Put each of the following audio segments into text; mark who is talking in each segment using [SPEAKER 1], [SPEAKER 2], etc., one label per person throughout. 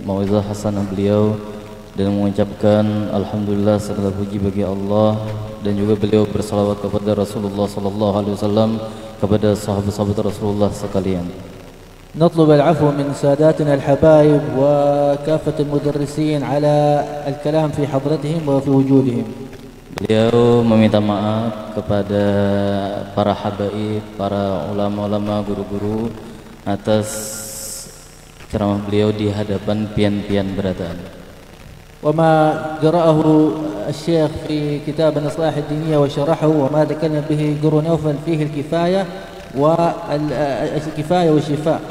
[SPEAKER 1] mauizah hasanah beliau dan mengucapkan alhamdulillah segala puji bagi Allah, dan juga beliau bersalawat kepada Rasulullah sallallahu alaihi wasallam, kepada sahabat-sahabat Rasulullah sekalian.
[SPEAKER 2] نطلب العفو من ساداتنا الحبايب وكافة المدرسين على الكلام في حضرتهم وفي وجودهم.
[SPEAKER 1] Beliau meminta maaf kepada para habaib, para ulama-ulama, guru-guru atas ceramah beliau di hadapan pian-pian berataan.
[SPEAKER 2] وما قرأه الشيخ في كتاب الإصلاح الدينية وشرحه وما ذكرنا به قرون نوفل فيه الكفاية والشفاء.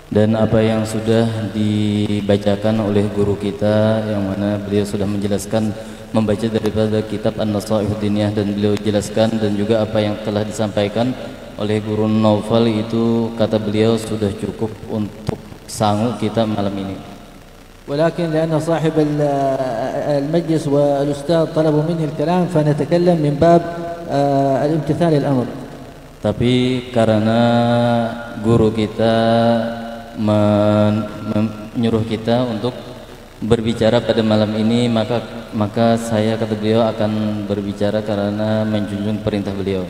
[SPEAKER 1] Dan apa yang sudah dibacakan oleh guru kita, yang mana beliau sudah menjelaskan, membaca daripada kitab An-Nasaih Diniyah, dan beliau jelaskan, dan juga apa yang telah disampaikan oleh guru Naufal itu, kata beliau sudah cukup untuk sanggup kita malam ini.
[SPEAKER 2] ولكن لأن صاحب المجلس والأستاذ طلبوا مني الكلام فنتكلم من باب الامتثال الأمر. Tapi
[SPEAKER 1] karena guru kita menyuruh kita untuk berbicara pada malam ini, maka saya, kata beliau, akan berbicara karena menjunjung perintah beliau.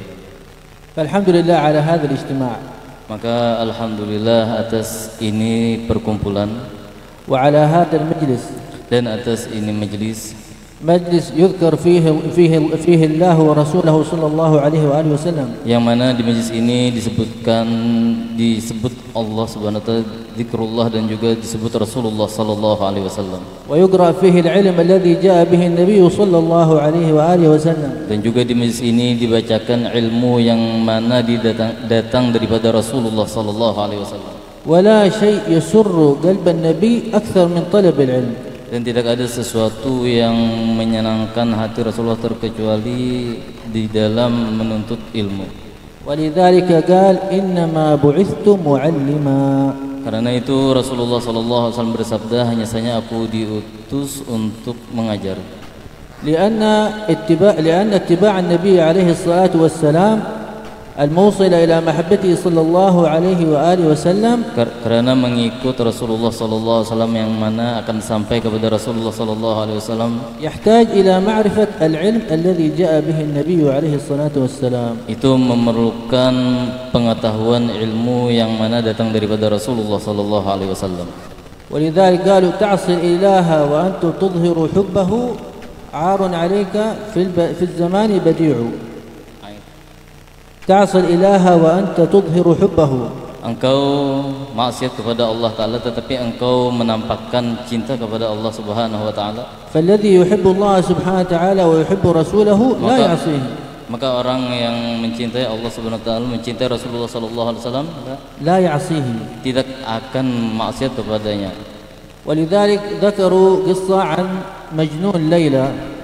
[SPEAKER 2] Alhamdulillah ala hadzal ijtima'.
[SPEAKER 1] Maka alhamdulillah atas ini perkumpulan,
[SPEAKER 2] wa ala hadzal majlis,
[SPEAKER 1] dan atas ini majlis,
[SPEAKER 2] majlis yuzkar fihi Allah wa rasuluhu sallallahu alaihi wa alihi wasallam,
[SPEAKER 1] yang mana di majlis ini disebut Allah subhanahu wa ta'ala, zikrullah, dan juga disebut Rasulullah sallallahu alaihi wasallam.
[SPEAKER 2] Wa yuqra fihi al-ilm alladhi jaa bihi an-nabiy sallallahu alaihi wa alihi wasallam,
[SPEAKER 1] dan juga di majlis ini dibacakan ilmu yang mana datang daripada Rasulullah sallallahu alaihi wasallam.
[SPEAKER 2] Wala syai' yasurru qalb an-nabi akthar min talab al-ilm,
[SPEAKER 1] dan tidak ada sesuatu yang menyenangkan hati Rasulullah terkecuali di dalam menuntut ilmu.
[SPEAKER 2] Walidzalika qala innama bu'ithtu mu'allima,
[SPEAKER 1] karena itu Rasulullah sallallahu alaihi wasallam bersabda, hanya saja aku diutus untuk mengajar.
[SPEAKER 2] Lianna ittiba' an-nabi alaihi salatu wassalam al-musil ila mahabbati sallallahu alaihi wa alihi wasallam,
[SPEAKER 1] karena mengikut Rasulullah sallallahu alaihi wasallam yang mana akan sampai kepada Rasulullah sallallahu alaihi wasallam,
[SPEAKER 2] yahtaj ila ma'rifat al-ilm alladhi jaa bihi an-nabi alaihi salatu wassalam,
[SPEAKER 1] itu memerlukan pengetahuan ilmu yang mana datang daripada Rasulullah sallallahu alaihi wasallam.
[SPEAKER 2] Walidzalika qalu ta'sil ilaha wa anta tudhiru hubbahu 'arun 'alayka fi az-zamani badi'u. Ta'sil ilaha wa anta tudhiru hubbahu,
[SPEAKER 1] engkau maksiat kepada Allah Ta'ala tetapi engkau menampakkan cinta kepada Allah Subhanahu wa Ta'ala.
[SPEAKER 2] Falladhi yuhibbu Allah Subhanahu wa Ta'ala wa yuhibbu Rasulahu la ya'sihi,
[SPEAKER 1] maka orang yang mencintai Allah Subhanahu wa Ta'ala, mencintai Rasulullah sallallahu alaihi wasallam,
[SPEAKER 2] la ya'sihi,
[SPEAKER 1] tidak akan maksiat kepadanya.
[SPEAKER 2] Walidzalik dzakaru qissah 'an Majnun Laila,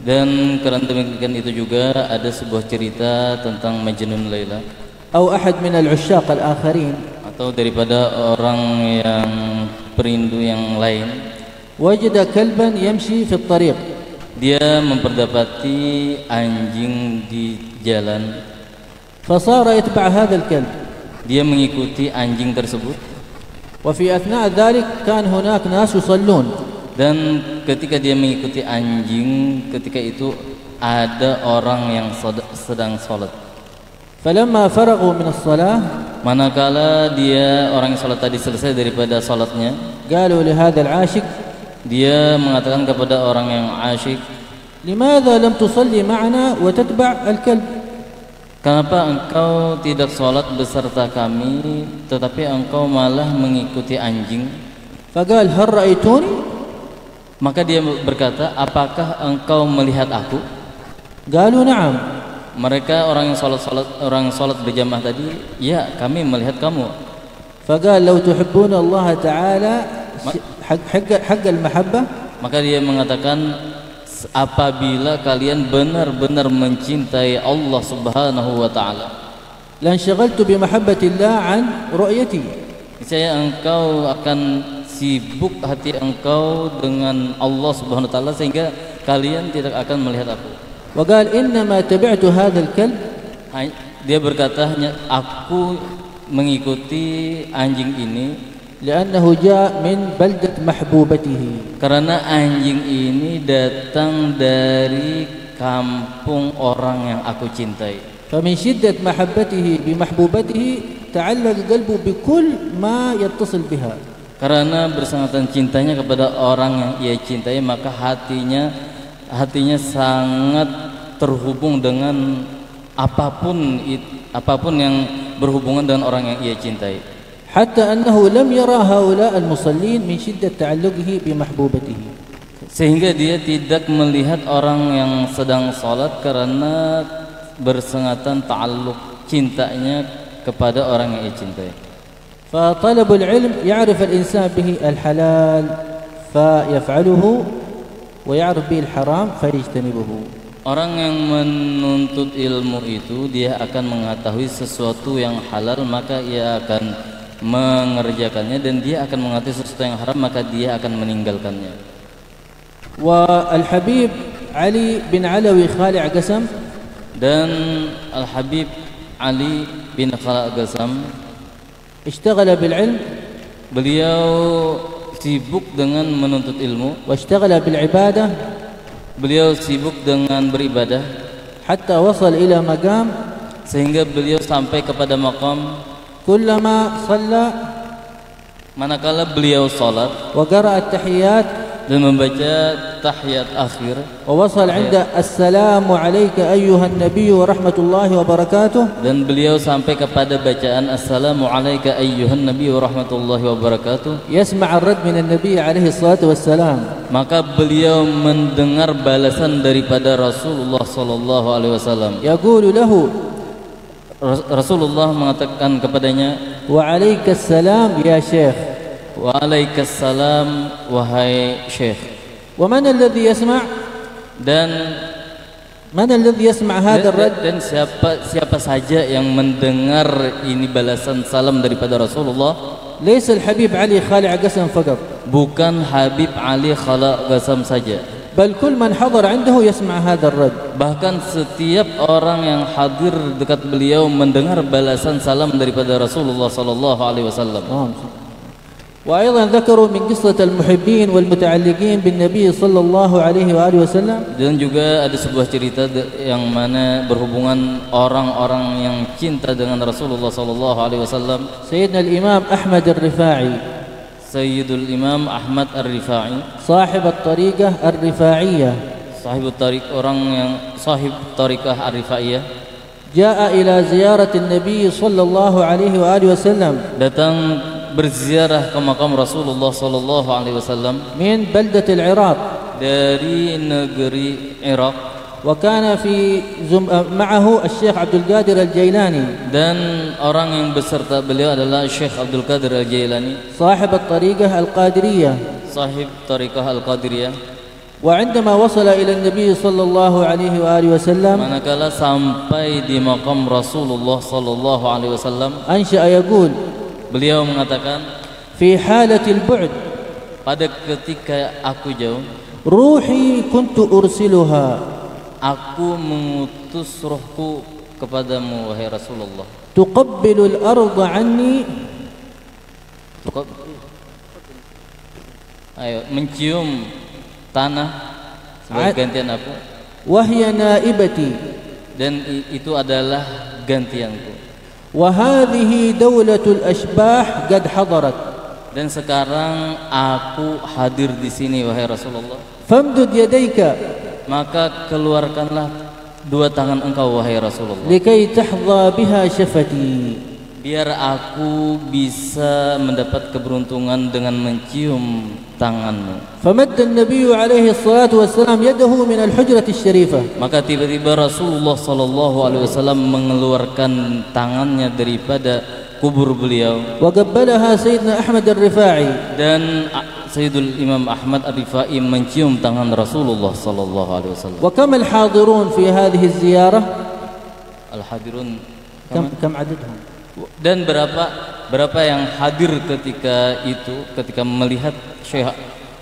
[SPEAKER 1] dan karena demikian itu juga ada sebuah cerita tentang Majnun Laila,
[SPEAKER 2] atau ahad min al-'ushaq al-akharin,
[SPEAKER 1] atau daripada orang yang perindu yang lain.
[SPEAKER 2] Wajada kalban yamshi fi at-tariq,
[SPEAKER 1] dia memperdapati anjing di jalan.
[SPEAKER 2] Fasara yatba' hadha al-kalb,
[SPEAKER 1] dia mengikuti anjing tersebut.
[SPEAKER 2] Wa fi athna' dhalik kan hunak nas yusallun,
[SPEAKER 1] dan ketika dia mengikuti anjing, ketika itu ada orang yang sedang salat.
[SPEAKER 2] Falamma faraghu min as-salah,
[SPEAKER 1] manakala dia orang yang salat tadi selesai daripada salatnya,
[SPEAKER 2] qalu li hadha al-'ashik,
[SPEAKER 1] dia mengatakan kepada orang yang asyik,
[SPEAKER 2] limadha lam tusalli ma'ana wa tatba' al-kalb,
[SPEAKER 1] kenapa engkau tidak salat beserta kami tetapi engkau malah mengikuti anjing?
[SPEAKER 2] Faqal hal ra'aituni,
[SPEAKER 1] maka dia berkata, apakah engkau melihat aku?
[SPEAKER 2] Qalu na'am,
[SPEAKER 1] mereka orang yang salat berjamaah tadi, ya kami melihat kamu.
[SPEAKER 2] Faqal law tuhibbuna Allah Ta'ala haqq al-mahabbah,
[SPEAKER 1] maka dia mengatakan, apabila kalian benar-benar mencintai Allah Subhanahu wa Ta'ala,
[SPEAKER 2] lan syaghaltu bi mahabbatillah an ru'yati,
[SPEAKER 1] niscaya engkau akan sibuk hati engkau dengan Allah Subhanahu wa Ta'ala sehingga kalian tidak akan melihat aku.
[SPEAKER 2] Wa qala innama tabi'tu hadzal kalb,
[SPEAKER 1] dia berkata, hanya aku mengikuti anjing ini
[SPEAKER 2] لأنه جاء من بلدة محبوبته.
[SPEAKER 1] Karena anjing ini datang dari kampung orang yang aku cintai.
[SPEAKER 2] فمن شدة محبته بمحبوبته تعلق قلبه بكل ما يتصل بها.
[SPEAKER 1] Karena bersangkutan cintanya kepada orang yang ia cintai, maka hatinya sangat terhubung dengan apapun yang berhubungan dengan orang yang ia cintai.
[SPEAKER 2] حتى أنه لم يرى هؤلاء المصلين من شدة تعلقه بمحبوبته.
[SPEAKER 1] Sehingga dia tidak melihat orang yang sedang salat karena bersangkutan ta'alluq cintanya kepada orang yang ia cintai.
[SPEAKER 2] فطلب العلم يعرف الإنسان به الحلال فيفعله ويعرف به الحرام فيجتنبه.
[SPEAKER 1] Orang yang menuntut ilmu itu dia akan mengetahui sesuatu yang halal maka ia akan mengerjakannya, dan dia akan mengetahui sesuatu yang haram maka dia akan meninggalkannya.
[SPEAKER 2] والحبيب علي بن علوي خالع قسم.
[SPEAKER 1] Dan Al-Habib Ali bin Khalid Qasam
[SPEAKER 2] اشتغل بالعلم.
[SPEAKER 1] Beliau sibuk dengan menuntut ilmu.
[SPEAKER 2] واشتغل بالعبادة.
[SPEAKER 1] Beliau sibuk dengan beribadah.
[SPEAKER 2] حتى وصل إلى مقام.
[SPEAKER 1] Sehingga beliau sampai kepada maqam
[SPEAKER 2] كلما صلى.
[SPEAKER 1] Manakala beliau salat.
[SPEAKER 2] وقرأ التحيات.
[SPEAKER 1] Dan membaca tahiyat akhir.
[SPEAKER 2] ووصل عند السلام عليك أيها النبي ورحمة الله وبركاته.
[SPEAKER 1] Dan beliau sampai kepada bacaan Assalamu alayka ayyuhan nabi wa rahmatullahi wa barakatuh.
[SPEAKER 2] يسمع الرد من النبي عليه الصلاة والسلام.
[SPEAKER 1] Maka beliau mendengar balasan daripada Rasulullah sallallahu alaihi wasallam.
[SPEAKER 2] يقول له.
[SPEAKER 1] Rasulullah mengatakan kepadanya,
[SPEAKER 2] وعليك السلام يا شيخ.
[SPEAKER 1] Waalaikumsalam wahai Syekh.
[SPEAKER 2] ومن الذي يسمع؟
[SPEAKER 1] Dan
[SPEAKER 2] من الذي يسمع هذا الرد؟
[SPEAKER 1] Dan siapa saja yang mendengar ini balasan salam daripada Rasulullah?
[SPEAKER 2] ليس الحبيب علي خالع قسم فقط.
[SPEAKER 1] Bukan Habib Ali Khalid Qasam saja.
[SPEAKER 2] بل كل من حضر عنده يسمع هذا الرد.
[SPEAKER 1] Bahkan setiap orang yang hadir dekat beliau mendengar balasan salam daripada Rasulullah sallallahu alaihi wasallam.
[SPEAKER 2] وأيضا ذكروا من قصة المحبين والمتعلقين بالنبي صلى الله عليه وآله وسلم.
[SPEAKER 1] Dan juga ada sebuah cerita yang mana berhubungan orang-orang yang cinta dengan Rasulullah sallallahu alaihi wasallam.
[SPEAKER 2] سيدنا الإمام أحمد الرفاعي.
[SPEAKER 1] Sayyidul Imam Ahmad Ar-Rifa'i.
[SPEAKER 2] صاحب الطريقة الرفاعية.
[SPEAKER 1] Sahibut tariq, orang yang sahib tariqah Ar-Rifa'iyah.
[SPEAKER 2] جاء إلى زيارة النبي صلى الله عليه وآله وسلم.
[SPEAKER 1] Datang berziarah ke makam Rasulullah sallallahu alaihi wasallam
[SPEAKER 2] من بلدة العراق.
[SPEAKER 1] dari negeri Irak.
[SPEAKER 2] وكان في معه الشيخ عبد القادر الجيلاني.
[SPEAKER 1] Dan orang yang beserta beliau adalah Syekh Abdul Qadir Al-Jailani,
[SPEAKER 2] صاحب الطريقة القادرية.
[SPEAKER 1] sahib tariqah Al-Qadiriyah.
[SPEAKER 2] وعندما وصل إلى النبي صلى الله عليه وآله وسلم.
[SPEAKER 1] Manakala sampai di makam Rasulullah sallallahu alaihi wasallam,
[SPEAKER 2] أنشأ يقول.
[SPEAKER 1] beliau mengatakan,
[SPEAKER 2] في حالة البعد.
[SPEAKER 1] pada ketika aku jauh,
[SPEAKER 2] روحي كنت أرسلها.
[SPEAKER 1] aku mengutus rohku kepadamu wahai Rasulullah.
[SPEAKER 2] تقبل الأرض عني.
[SPEAKER 1] Ayo mencium tanah sebagai gantian aku.
[SPEAKER 2] وهي نائبتي.
[SPEAKER 1] Dan itu adalah gantianku.
[SPEAKER 2] وهذه دولة الأشباح قد حضرت.
[SPEAKER 1] Dan sekarang aku hadir di sini wahai Rasulullah.
[SPEAKER 2] فامدد يديك.
[SPEAKER 1] Maka keluarkanlah dua tangan engkau wahai Rasulullah.
[SPEAKER 2] لكي تحظى بها شفتي.
[SPEAKER 1] Biar aku bisa mendapat keberuntungan dengan mencium tanganmu.
[SPEAKER 2] فمد النبي عليه الصلاة والسلام يده من الحجرة الشريفة.
[SPEAKER 1] Maka tiba-tiba Rasulullah sallallahu alaihi wasallam mengeluarkan tangannya daripada kubur beliau.
[SPEAKER 2] وقبلها سيدنا أحمد الرفاعي.
[SPEAKER 1] Dan Sayyidul Imam Ahmad Ar-Rifa'i mencium tangan Rasulullah sallallahu alaihi wasallam.
[SPEAKER 2] وكم الحاضرون في هذه الزيارة؟
[SPEAKER 1] Al-hadirun
[SPEAKER 2] كم عددهم؟
[SPEAKER 1] Dan berapa yang hadir ketika itu, ketika melihat Syekh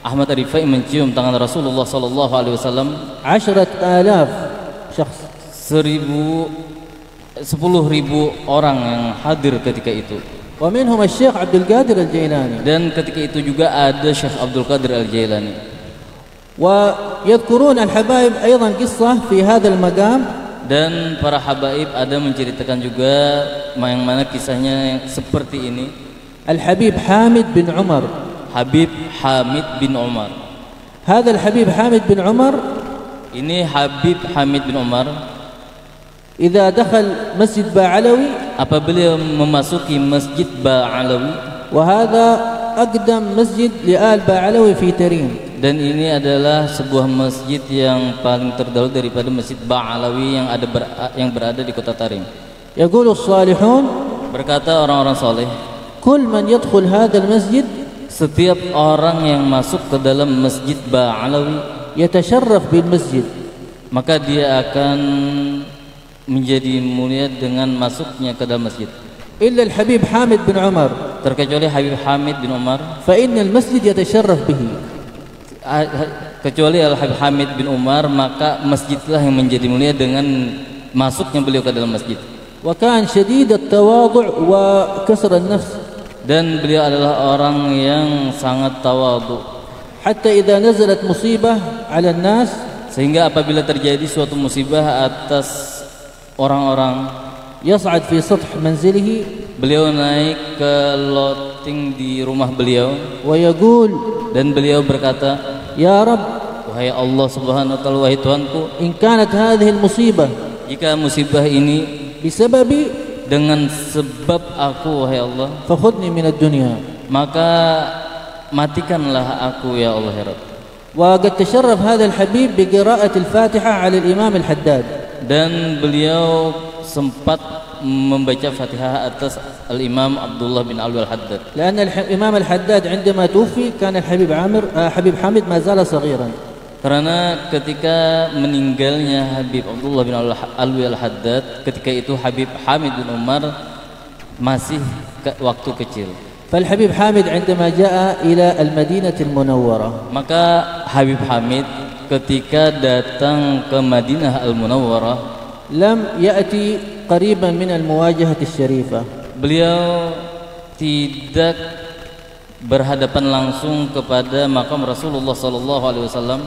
[SPEAKER 1] Ahmad Ar-Rifa'i mencium tangan Rasulullah sallallahu alaihi wasallam?
[SPEAKER 2] 10,000 شخص.
[SPEAKER 1] 10.000 orang yang hadir ketika itu.
[SPEAKER 2] ومنهم الشيخ عبد القادر الجيلاني.
[SPEAKER 1] Dan ketika itu juga ada Syekh Abdul Qadir Al-Jailani.
[SPEAKER 2] ويذكرون الحبايب أيضا قصة في هذا المقام.
[SPEAKER 1] Dan para habaib ada menceritakan juga yang mana kisahnya yang seperti ini.
[SPEAKER 2] الحبيب حامد بن عمر.
[SPEAKER 1] Habib Hamid bin Umar.
[SPEAKER 2] هذا الحبيب حامد بن عمر.
[SPEAKER 1] Ini Habib Hamid bin Umar.
[SPEAKER 2] إذا دخل مسجد باعلوي.
[SPEAKER 1] Apabila memasuki Masjid Ba'alawi.
[SPEAKER 2] وهذا أقدم مسجد لآل باعلوي في ترين.
[SPEAKER 1] Dan ini adalah sebuah masjid yang paling terdahulu daripada Masjid Ba'alawi yang berada di kota Tarim.
[SPEAKER 2] يقول الصالحون.
[SPEAKER 1] Berkata orang-orang soleh.
[SPEAKER 2] كل من يدخل هذا المسجد.
[SPEAKER 1] Setiap orang yang masuk ke dalam Masjid Ba'alawi.
[SPEAKER 2] يتشرف بالمسجد.
[SPEAKER 1] Maka dia akan menjadi mulia dengan masuknya ke dalam masjid.
[SPEAKER 2] إلا الحبيب حامد بن عمر.
[SPEAKER 1] Terkecuali Habib Hamid bin Umar.
[SPEAKER 2] فإن المسجد يتشرف به.
[SPEAKER 1] Kecuali Al-Habib Hamid bin Umar, maka masjidlah yang menjadi mulia dengan masuknya beliau ke dalam masjid.
[SPEAKER 2] وكان شديد التواضع وكسر النفس.
[SPEAKER 1] Dan beliau adalah orang yang sangat tawadhu.
[SPEAKER 2] حتى إذا نزلت مصيبة على الناس.
[SPEAKER 1] Sehingga apabila terjadi suatu musibah atas orang-orang,
[SPEAKER 2] يصعد في سطح منزله.
[SPEAKER 1] beliau naik ke loteng di rumah beliau.
[SPEAKER 2] ويقول.
[SPEAKER 1] Dan beliau berkata,
[SPEAKER 2] يا رب.
[SPEAKER 1] wahai Allah Subhanahu wa taala, wahai Tuhanku,
[SPEAKER 2] إن كانت هذه المصيبة.
[SPEAKER 1] jika musibah ini
[SPEAKER 2] بسببي.
[SPEAKER 1] dengan sebab aku, wahai Allah,
[SPEAKER 2] فخذني من الدنيا.
[SPEAKER 1] maka matikanlah aku ya Allah ya Rabb.
[SPEAKER 2] وقد تشرف هذا الحبيب بقراءة الفاتحة على الإمام الحداد.
[SPEAKER 1] Dan beliau sempat membaca Fatihah atas Al-Imam Abdullah bin Alwi Al-Haddad.
[SPEAKER 2] لأن الإمام الحداد عندما توفي كان الحبيب حبيب حامد ما زال صغيرا.
[SPEAKER 1] Karena ketika meninggalnya Habib Abdullah bin Alwi Al-Haddad, ketika itu Habib Hamid bin Umar masih waktu kecil.
[SPEAKER 2] فالحبيب حامد عندما جاء إلى المدينة المنورة.
[SPEAKER 1] Maka Habib Hamid ketika datang ke Madinah Al-Munawwarah,
[SPEAKER 2] لم يأتي قريبا من المواجهة الشريفة.
[SPEAKER 1] beliau tidak berhadapan langsung kepada makam Rasulullah sallallahu alaihi wasallam.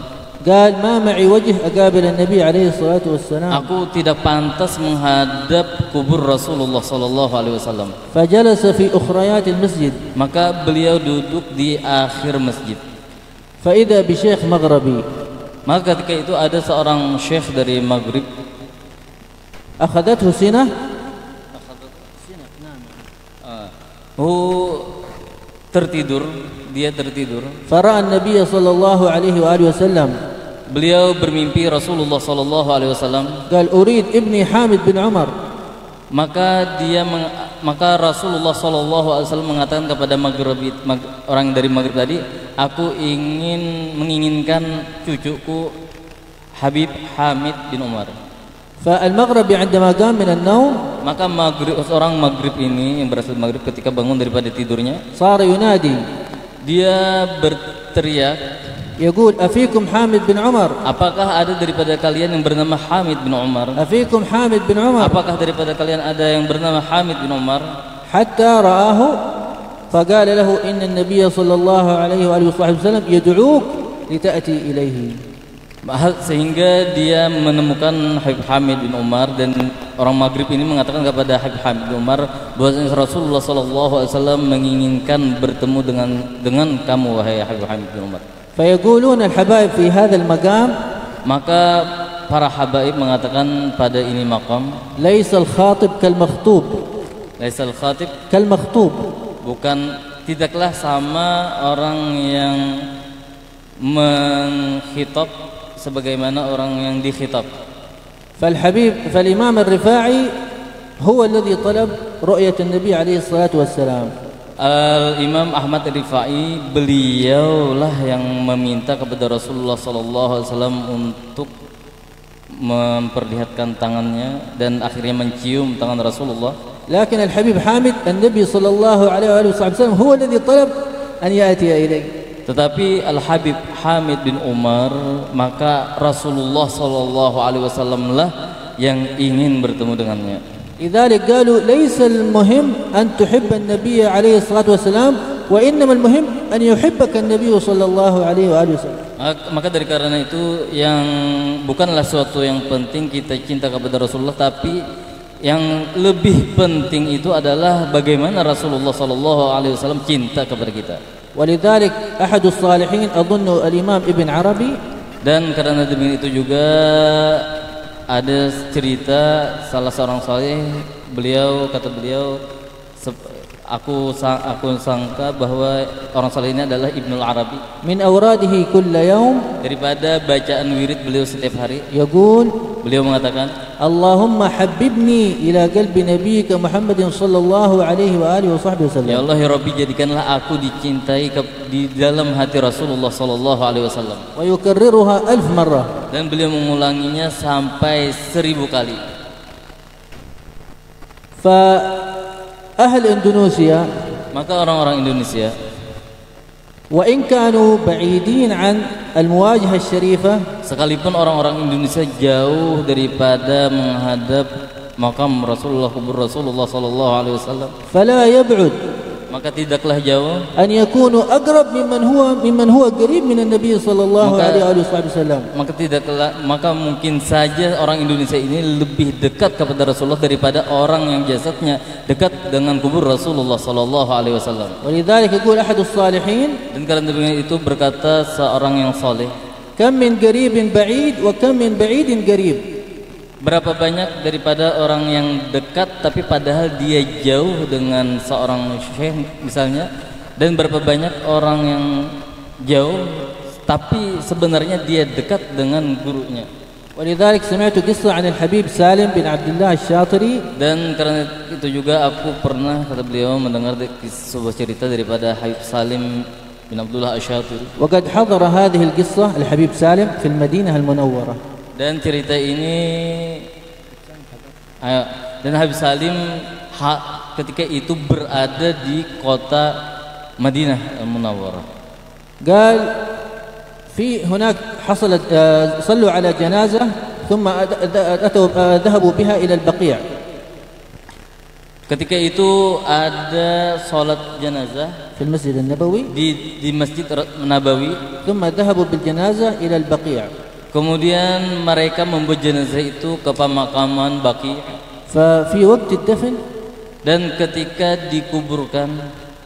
[SPEAKER 2] قال ما معي وجه أقابل النبي عليه الصلاة والسلام.
[SPEAKER 1] Aku tidak pantas menghadap kubur Rasulullah sallallahu alaihi wasallam.
[SPEAKER 2] فجلس في أخريات المسجد.
[SPEAKER 1] Maka beliau duduk di akhir masjid.
[SPEAKER 2] فإذا بشيخ مغربي.
[SPEAKER 1] Maka ketika itu ada seorang syekh dari Maghrib.
[SPEAKER 2] أخذته سنة.
[SPEAKER 1] Tertidur, dia tertidur.
[SPEAKER 2] فرأى النبي صلى الله عليه وآله وسلم.
[SPEAKER 1] Beliau bermimpi Rasulullah sallallahu alaihi wasallam.
[SPEAKER 2] قال أريد ابني حامد بن عمر.
[SPEAKER 1] Maka Rasulullah sallallahu alaihi wasallam mengatakan kepada orang dari Maghrib tadi, aku menginginkan cucuku Habib Hamid bin Umar.
[SPEAKER 2] فالمغربي عندما قام من النوم.
[SPEAKER 1] Maka orang Maghrib ini yang berasal Maghrib ketika bangun daripada tidurnya,
[SPEAKER 2] صار ينادي.
[SPEAKER 1] dia berteriak,
[SPEAKER 2] يقول أفيكم حامد بن عمر.
[SPEAKER 1] apakah ada daripada kalian yang bernama Hamid bin Umar?
[SPEAKER 2] أفيكم حامد بن عمر.
[SPEAKER 1] Apakah daripada kalian ada yang bernama Hamid bin Umar?
[SPEAKER 2] حتى رآه فقال له إن النبي صلى الله عليه وآله وسلم يدعوك لتأتي إليه.
[SPEAKER 1] Sehingga dia menemukan Habib Hamid bin Umar, dan orang Maghrib ini mengatakan kepada Habib Hamid bin Umar bahwa Rasulullah SAW menginginkan bertemu dengan kamu wahai Habib Hamid bin Umar.
[SPEAKER 2] فيقولون الحبايب في هذا المقام.
[SPEAKER 1] Maka para habaib mengatakan pada ini maqam,
[SPEAKER 2] ليس الخاطب كالمخطوب.
[SPEAKER 1] laisal khatib
[SPEAKER 2] كالمخطوب.
[SPEAKER 1] bukan, tidaklah sama orang yang mengkhitab sebagaimana orang yang dikhitab.
[SPEAKER 2] فالإمام الرفاعي هو الذي طلب رؤية النبي عليه الصلاة والسلام.
[SPEAKER 1] Al-Imam Ahmad Rifai, beliaulah yang meminta kepada Rasulullah SAW untuk memperlihatkan tangannya dan akhirnya mencium tangan Rasulullah.
[SPEAKER 2] لكن الحبيب حامد النبي صلى الله عليه وسلم هو الذي طلب أن يأتي إليه.
[SPEAKER 1] Tetapi Al-Habib Hamid bin Umar, maka Rasulullah SAW lah yang ingin bertemu dengannya.
[SPEAKER 2] لذلك قالوا ليس المهم أن تحب النبي عليه الصلاة والسلام وإنما المهم أن يحبك النبي صلى الله عليه وآله وسلم.
[SPEAKER 1] Maka dari karena itu yang bukanlah suatu yang penting kita cinta kepada Rasulullah, tapi yang lebih penting itu adalah bagaimana Rasulullah sallallahu alaihi wasallam cinta kepada kita.
[SPEAKER 2] ولذلك أحد الصالحين أظن الإمام ابن عربي,
[SPEAKER 1] dan karena demikian itu juga ada cerita salah seorang saleh, kata beliau aku sangka bahwa orang saleh ini adalah Ibnul Arabi.
[SPEAKER 2] من أوراده كل يوم,
[SPEAKER 1] daripada bacaan wirid beliau setiap hari,
[SPEAKER 2] يقول
[SPEAKER 1] beliau mengatakan,
[SPEAKER 2] اللهم حببني إلى قلب نبيك محمد صلى الله عليه وآله وصحبه وسلم.
[SPEAKER 1] Ya Allah ya Rabbi, jadikanlah aku dicintai di dalam hati Rasulullah sallallahu alaihi wasallam.
[SPEAKER 2] ويكررها 1000 مرة.
[SPEAKER 1] Dan beliau mengulanginya sampai 1000 kali.
[SPEAKER 2] فأهل إندونيسيا,
[SPEAKER 1] maka orang-orang Indonesia,
[SPEAKER 2] وإن كانوا بعيدين عن المواجهة الشريفة,
[SPEAKER 1] sekalipun orang-orang Indonesia jauh daripada menghadap makam Rasulullah, kubur Rasulullah sallallahu alaihi wasallam,
[SPEAKER 2] فلا يبعد
[SPEAKER 1] maka tidaklah jauh
[SPEAKER 2] أن يكونوا أقرب ممن هو قريب من النبي صلى الله عليه وسلم.
[SPEAKER 1] maka mungkin saja orang Indonesia ini lebih dekat kepada Rasulullah daripada orang yang jasadnya dekat dengan kubur Rasulullah sallallahu alaihi wasallam.
[SPEAKER 2] ولذلك يقول أحد الصالحين,
[SPEAKER 1] Dan karena itu berkata seorang yang saleh,
[SPEAKER 2] كم من قريب بعيد وكم من بعيد قريب.
[SPEAKER 1] berapa banyak daripada orang yang dekat tapi padahal dia jauh dengan seorang syekh misalnya, dan berapa banyak orang yang jauh tapi sebenarnya dia dekat dengan gurunya.
[SPEAKER 2] ولذلك سمعت قصة عن الحبيب سالم بن عبد الله الشاطري.
[SPEAKER 1] Dan karena itu juga aku pernah, kata beliau, mendengar sebuah cerita daripada Habib Salim bin Abdullah Asy-Syatiri.
[SPEAKER 2] وقد حضر هذه القصة الحبيب سالم في المدينة المنورة.
[SPEAKER 1] Dan cerita ini, dan Habib Salim ketika itu berada di kota Madinah Al-Munawwarah.
[SPEAKER 2] قال في هناك حصلت صلوا على جنازة ثم ذهبوا بها إلى البقيع.
[SPEAKER 1] Ketika itu ada sholat jenazah
[SPEAKER 2] في المسجد النبوي
[SPEAKER 1] di Masjid Nabawi.
[SPEAKER 2] ثم ذهبوا بالجنازة إلى البقيع.
[SPEAKER 1] Kemudian mereka membawa jenazah itu ke pemakaman Baqi.
[SPEAKER 2] ففي وقت الدفن,
[SPEAKER 1] dan ketika dikuburkan,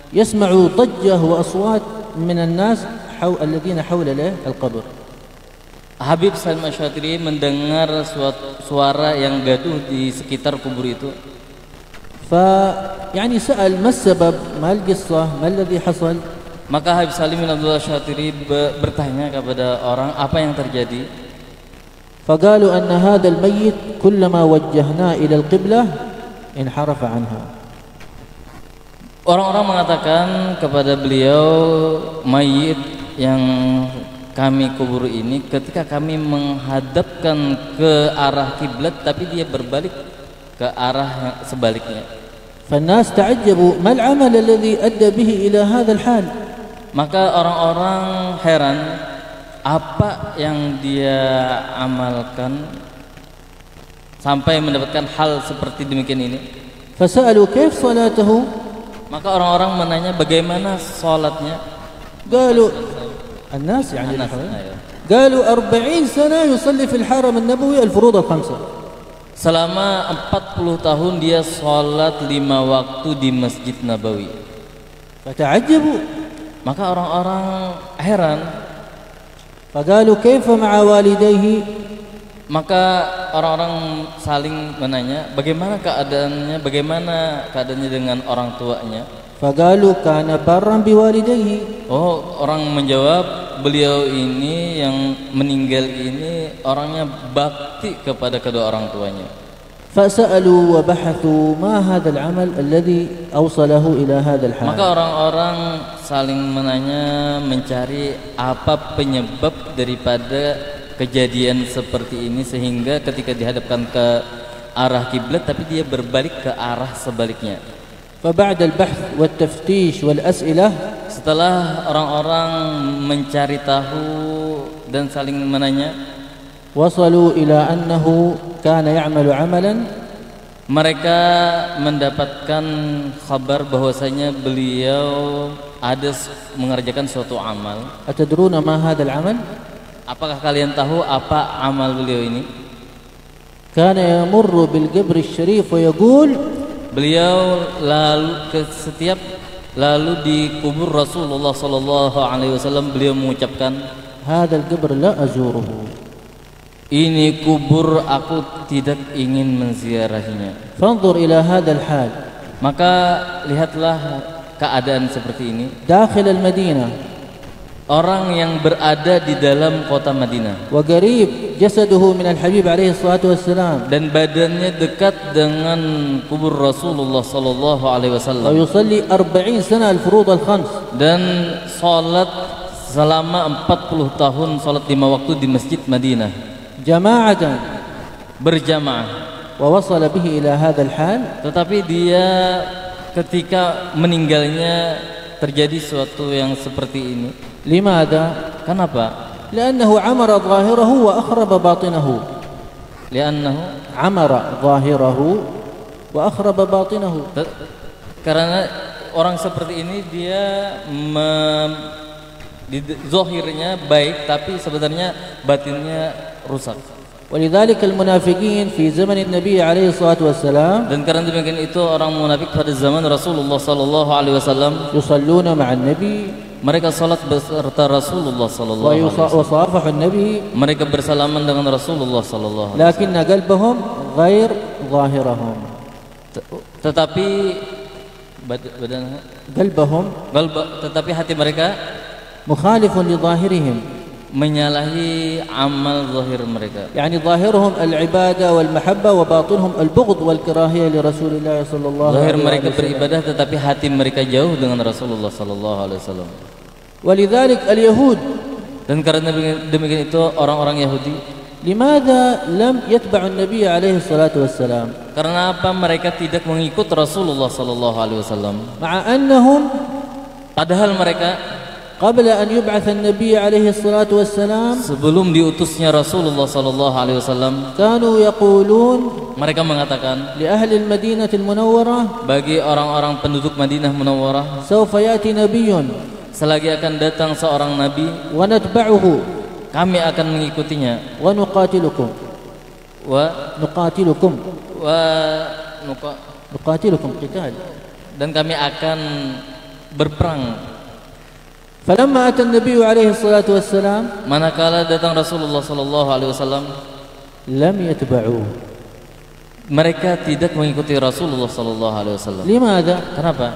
[SPEAKER 2] يسمعوا ضجة وأصوات من الناس الذين حول القبر.
[SPEAKER 1] Habib Salim Asy-Syatiri mendengar suara yang gaduh di sekitar kubur itu.
[SPEAKER 2] يعني سأل ما السبب, ما القصة, ما الذي حصل.
[SPEAKER 1] Maka Habib Salim bin Abdullah Asy-Syatiri bertanya kepada orang apa yang terjadi.
[SPEAKER 2] فقالوا أن هذا الميت كلما وجهناه إلى القبلة انحرف عنها.
[SPEAKER 1] Orang-orang mengatakan kepada beliau, mayit yang kami kubur ini ketika kami menghadapkan ke arah kiblat tapi dia berbalik ke arah sebaliknya.
[SPEAKER 2] فالناس تعجبوا ما العمل الذي أدى به إلى هذا الحال.
[SPEAKER 1] Maka orang-orang heran apa yang dia amalkan sampai mendapatkan hal seperti demikian ini.
[SPEAKER 2] فسألوا كيف صلاته.
[SPEAKER 1] Maka orang-orang menanya bagaimana salatnya.
[SPEAKER 2] قالوا الناس يعني قالوا 40 سنة يصلي في الحرم النبوي الفروض الخمسة.
[SPEAKER 1] Selama 40 tahun dia salat 5 waktu di Masjid Nabawi.
[SPEAKER 2] فتعجبوا.
[SPEAKER 1] Maka orang-orang heran.
[SPEAKER 2] فقالوا كيف مع والديه.
[SPEAKER 1] Maka orang-orang saling menanya bagaimana keadaannya dengan orang tuanya.
[SPEAKER 2] فقالوا كان برا بوالديه.
[SPEAKER 1] Oh, orang menjawab beliau ini yang meninggal ini orangnya bakti kepada kedua orang tuanya.
[SPEAKER 2] فسألوا وبحثوا ما هذا العمل الذي أوصله إلى هذا الحال.
[SPEAKER 1] Maka orang-orang saling menanya, mencari apa penyebab daripada kejadian seperti ini sehingga ketika dihadapkan ke arah kiblat tapi dia berbalik ke arah sebaliknya.
[SPEAKER 2] فبعد البحث والتفتيش والأسئلة,
[SPEAKER 1] setelah orang-orang mencari tahu dan saling menanya,
[SPEAKER 2] وصلوا إلى أنه كان يعمل عملا
[SPEAKER 1] mereka mendapatkan kabar bahwasanya beliau ada mengerjakan suatu amal.
[SPEAKER 2] أتدرون ما هذا العمل؟
[SPEAKER 1] Apakah kalian tahu apa amal beliau ini?
[SPEAKER 2] كان يمر بالقبر الشريف ويقول
[SPEAKER 1] Beliau lalu di kubur Rasulullah sallallahu alaihi wasallam beliau mengucapkan,
[SPEAKER 2] هذا القبر لا أزوره.
[SPEAKER 1] ini kubur aku tidak ingin menziarahinya.
[SPEAKER 2] فانظر إلى هذا الحال.
[SPEAKER 1] Maka lihatlah keadaan seperti ini.
[SPEAKER 2] داخل المدينة.
[SPEAKER 1] Orang yang berada di dalam kota Madinah.
[SPEAKER 2] وقريب جسده من الحبيب عليه الصلاة والسلام.
[SPEAKER 1] Dan badannya dekat dengan kubur Rasulullah sallallahu alaihi wasallam.
[SPEAKER 2] ويصلي 40 سنة الفروض الخمس.
[SPEAKER 1] Dan salat selama 40 tahun salat 5 waktu di Masjid Madinah.
[SPEAKER 2] جماعة.
[SPEAKER 1] Berjamaah.
[SPEAKER 2] ووصل به إلى هذا الحال.
[SPEAKER 1] Tetapi dia ketika meninggalnya terjadi sesuatu yang seperti ini.
[SPEAKER 2] لماذا؟
[SPEAKER 1] Kenapa?
[SPEAKER 2] لأنه عمر ظاهره وأخرب باطنه.
[SPEAKER 1] لأنه
[SPEAKER 2] عمر ظاهره وأخرب باطنه.
[SPEAKER 1] Karena orang seperti ini dia di zahirnya baik tapi sebenarnya batinnya rusak.
[SPEAKER 2] ولذلك المنافقين في زمن النبي عليه الصلاة والسلام.
[SPEAKER 1] Dan karena demikian itu orang munafik pada zaman Rasulullah sallallahu alaihi wasallam
[SPEAKER 2] يصلون مع النبي.
[SPEAKER 1] mereka salat beserta Rasulullah sallallahu alaihi wasallam.
[SPEAKER 2] وصافح النبي.
[SPEAKER 1] Mereka bersalaman dengan Rasulullah sallallahu alaihi
[SPEAKER 2] wasallam. لكن قلبهم غير ظاهرهم.
[SPEAKER 1] Tetapi badan
[SPEAKER 2] قلبهم.
[SPEAKER 1] Tetapi hati mereka
[SPEAKER 2] مخالف لظاهرهم.
[SPEAKER 1] menyalahi amal zahir mereka.
[SPEAKER 2] يعني ظاهرهم العبادة والمحبة وباطنهم البغض والكراهية لرسول الله صلى الله عليه وسلم.
[SPEAKER 1] Zahir mereka beribadah tetapi hati mereka jauh dengan Rasulullah sallallahu alaihi wasallam.
[SPEAKER 2] ولذلك اليهود.
[SPEAKER 1] Dan karena demikian itu orang-orang Yahudi.
[SPEAKER 2] لماذا لم يتبع النبي عليه الصلاة والسلام؟
[SPEAKER 1] Karena apa mereka tidak mengikut Rasulullah sallallahu alaihi wasallam?
[SPEAKER 2] مع أنهم
[SPEAKER 1] Padahal mereka
[SPEAKER 2] قبل أن يبعث النبي عليه الصلاة والسلام
[SPEAKER 1] sebelum diutusnya Rasulullah sallallahu alaihi wasallam
[SPEAKER 2] كانوا يقولون
[SPEAKER 1] mereka mengatakan
[SPEAKER 2] لأهل المدينة المنورة
[SPEAKER 1] bagi orang-orang penduduk Madinah Munawwarah
[SPEAKER 2] سوف يأتي نبي
[SPEAKER 1] selagi akan datang seorang nabi
[SPEAKER 2] ونتبعه
[SPEAKER 1] kami akan mengikutinya
[SPEAKER 2] ونقاتلكم نقاتلكم قتال
[SPEAKER 1] dan kami akan berperang.
[SPEAKER 2] فلما أتى النبي عليه الصلاة والسلام
[SPEAKER 1] Manakala datang Rasulullah sallallahu alaihi wasallam
[SPEAKER 2] لم يتبعوه.
[SPEAKER 1] mereka tidak mengikuti Rasulullah sallallahu alaihi wasallam.
[SPEAKER 2] لماذا؟
[SPEAKER 1] Kenapa?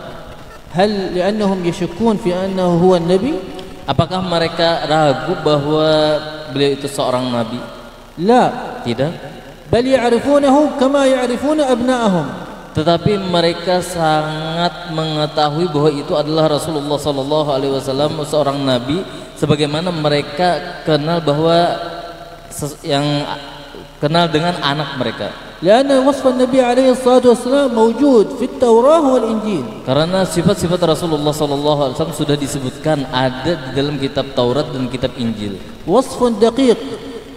[SPEAKER 2] هل لأنهم يشكون في أنه هو النبي؟
[SPEAKER 1] Apakah mereka ragu bahwa beliau itu seorang nabi?
[SPEAKER 2] لا.
[SPEAKER 1] Tidak.
[SPEAKER 2] بل يعرفونه كما يعرفون أبناءهم.
[SPEAKER 1] Tetapi mereka sangat mengetahui bahwa itu adalah Rasulullah sallallahu alaihi wasallam seorang nabi sebagaimana mereka kenal bahwa yang kenal dengan anak mereka.
[SPEAKER 2] لأن وصف النبي عليه الصلاة والسلام موجود في التوراة والإنجيل.
[SPEAKER 1] Karena sifat-sifat Rasulullah sallallahu alaihi wasallam sudah disebutkan ada di dalam kitab Taurat dan kitab Injil.
[SPEAKER 2] وصف دقيق.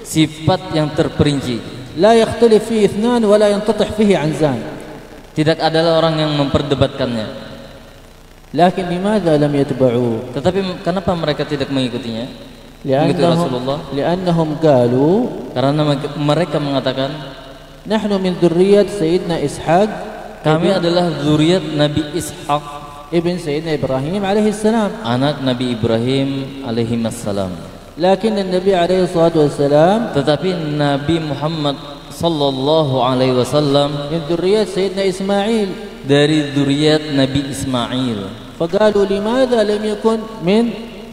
[SPEAKER 1] Sifat yang terperinci.
[SPEAKER 2] لا يختلف فيه اثنان ولا ينتطح فيه عنزان.
[SPEAKER 1] Tidak adalah orang yang memperdebatkannya.
[SPEAKER 2] لكن لماذا لم يتبعوه؟
[SPEAKER 1] Tetapi kenapa mereka tidak mengikutinya? Mengikuti Rasulullah?
[SPEAKER 2] لأنهم قالوا
[SPEAKER 1] Karena mereka mengatakan
[SPEAKER 2] نحن من ذرية سيدنا إسحاق.
[SPEAKER 1] kami adalah zuriat Nabi Ishaq
[SPEAKER 2] ابن سيدنا إبراهيم عليه السلام.
[SPEAKER 1] anak Nabi Ibrahim alaihi wassalam.
[SPEAKER 2] لكن النبي عليه الصلاة والسلام
[SPEAKER 1] Tetapi Nabi Muhammad sallallahu alaihi wasallam
[SPEAKER 2] من ذرية سيدنا إسماعيل.
[SPEAKER 1] dari zuriat Nabi Ismail.
[SPEAKER 2] فقالوا لماذا لم يكن من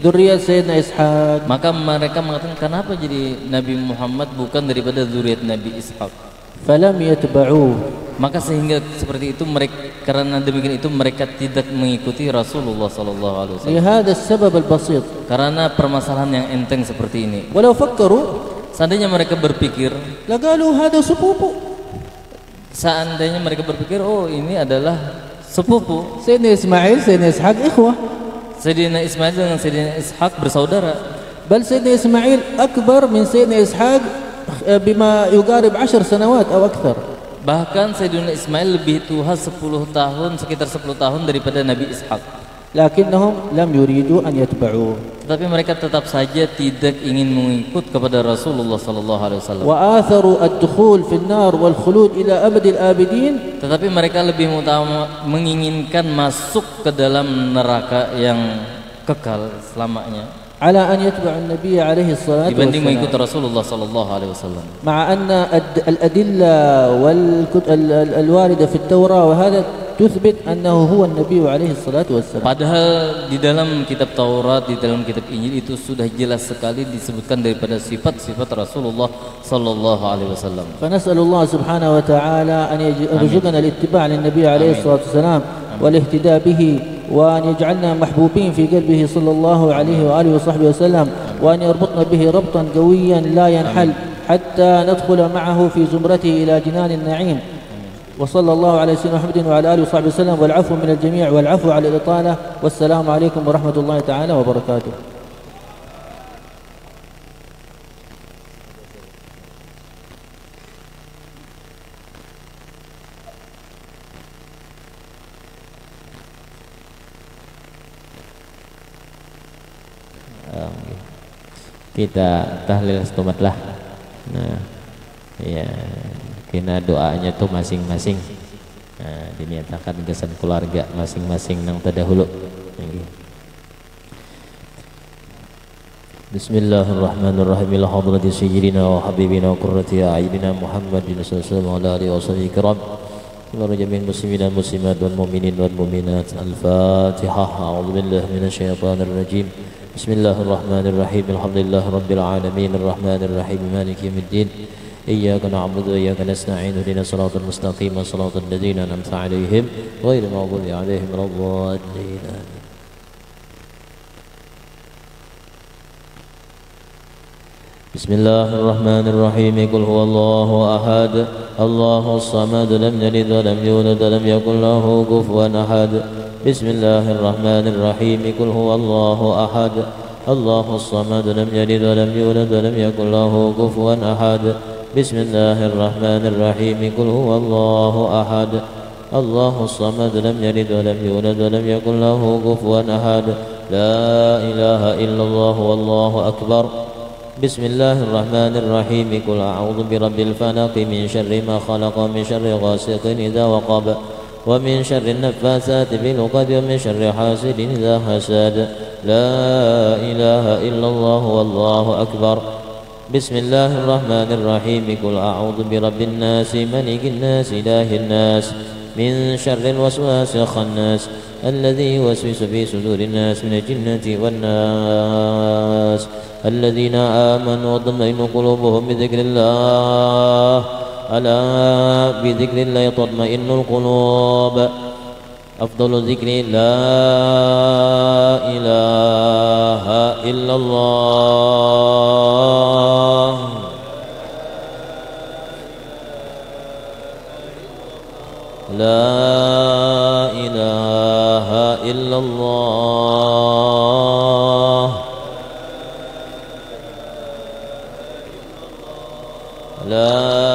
[SPEAKER 2] ذرية سيدنا إسحاق؟
[SPEAKER 1] Maka mereka mengatakan kenapa jadi Nabi Muhammad bukan daripada zuriat Nabi Ishaq?
[SPEAKER 2] فلم يتبعوه.
[SPEAKER 1] Maka sehingga seperti itu mereka, karena demikian itu mereka tidak mengikuti Rasulullah sallallahu alaihi wasallam.
[SPEAKER 2] لهذا السبب البسيط.
[SPEAKER 1] Karena permasalahan yang enteng seperti ini.
[SPEAKER 2] ولو فكروا
[SPEAKER 1] Seandainya mereka berpikir,
[SPEAKER 2] لقالوا هذا سبوبه.
[SPEAKER 1] seandainya mereka berpikir, oh ini adalah sepupu.
[SPEAKER 2] سيدنا إسماعيل سيدنا إسحاق إخوة.
[SPEAKER 1] Sayyidina Ismail dengan Sayyidina Ishaq bersaudara.
[SPEAKER 2] بل سيدنا إسماعيل أكبر من سيدنا إسحاق بما يقارب 10 سنوات أو أكثر.
[SPEAKER 1] Bahkan Sayyidina Ismail lebih tua 10 tahun, sekitar 10 tahun daripada Nabi Ishak.
[SPEAKER 2] لكنهم لم يريدوا أن يتبعوه.
[SPEAKER 1] Tetapi mereka tetap saja tidak ingin mengikut kepada Rasulullah sallallahu alaihi wasallam.
[SPEAKER 2] وآثروا الدخول في النار والخلود إلى أبد الآبدين.
[SPEAKER 1] Tetapi mereka lebih menginginkan masuk ke dalam neraka yang kekal selamanya
[SPEAKER 2] على أن يتبع النبي عليه الصلاة
[SPEAKER 1] dibanding
[SPEAKER 2] والسلام.
[SPEAKER 1] mengikut Rasulullah sallallahu alaihi wasallam.
[SPEAKER 2] مع أن الأدلة الواردة في التوراة وهذا تثبت أنه هو النبي عليه الصلاة والسلام.
[SPEAKER 1] Padahal di dalam kitab Taurat, di dalam kitab Injil itu sudah jelas sekali disebutkan daripada sifat-sifat Rasulullah sallallahu alaihi wasallam.
[SPEAKER 2] فنسأل الله سبحانه وتعالى أن يرزقنا الاتباع للنبي عليه الصلاة والسلام والاهتداء به، وأن يجعلنا محبوبين في قلبه صلى الله عليه وآله وصحبه وسلم، وأن يربطنا به ربطا قويا لا ينحل حتى ندخل معه في زمرته إلى جنان النعيم. وصلى الله على سيدنا محمد وعلى آله وصحبه وسلم، والعفو من الجميع والعفو على الإطالة، والسلام عليكم ورحمة الله تعالى وبركاته.
[SPEAKER 3] Kita tahlil setumatlah. Nah, ya, kena doanya tuh masing-masing. Nah, diniatakan kesan keluarga masing-masing nang terdahulu. Bismillahirrahmanirrahim. Ila hadrati sayyidina wa habibina wa qurrati a'yunina Muhammadin sallallahu alaihi wasallam. Wa jami'il muslimin wal muslimat wal mu'minin wal mu'minat. Al-Fatihah. A'udzu billahi minasy syaithanir rajim. Bismillahirrahmanirrahim. Alhamdulillahi rabbil alamin arrahmanir rahim maliki yaumiddin. Iyyaka na'budu wa iyyaka nasta'in. Ihdinas siratal mustaqim, siratal ladzina an'amta 'alaihim ghairil maghdubi 'alaihim waladdallin. Bismillahirrahmanirrahim. Qul huwallahu ahad, Allahus samad, lam yalid wa lam yulad wa lam yakul lahu kufuwan ahad. Bismillahirrahmanirrahim. Qul huwallahu ahad, Allahus samad, lam yalid wa lam yulad wa lam yakul lahu kufuwan ahad. Bismillahirrahmanirrahim. Qul huwallahu ahad, Allahus samad, lam yalid wa lam yulad wa lam yakul lahu kufuwan ahad. La ilaha illallah wallahu akbar. Bismillahirrahmanirrahim. Qul a'udzu birabbil falaq min syarri ma khalaq, min syarri ghasiqin idza waqab, wa min syarri naffasati bil 'uqad, wa min syarri hasidin idza hasad. La ilaha illallah wallahu akbar. Bismillahirrahmanirrahim. Qul a'udzu birabbin nas, malikin nas, ilahin nas, min syarril waswasil khannas, alladzi yuwaswisu fi sudurin nas minal jinnati wan nas. الذين آمنوا وطمئن قلوبهم بذكر الله، ألا بذكر الله تطمئن القلوب. أفضل الذكر لا إله إلا الله. لا إله إلا الله. لا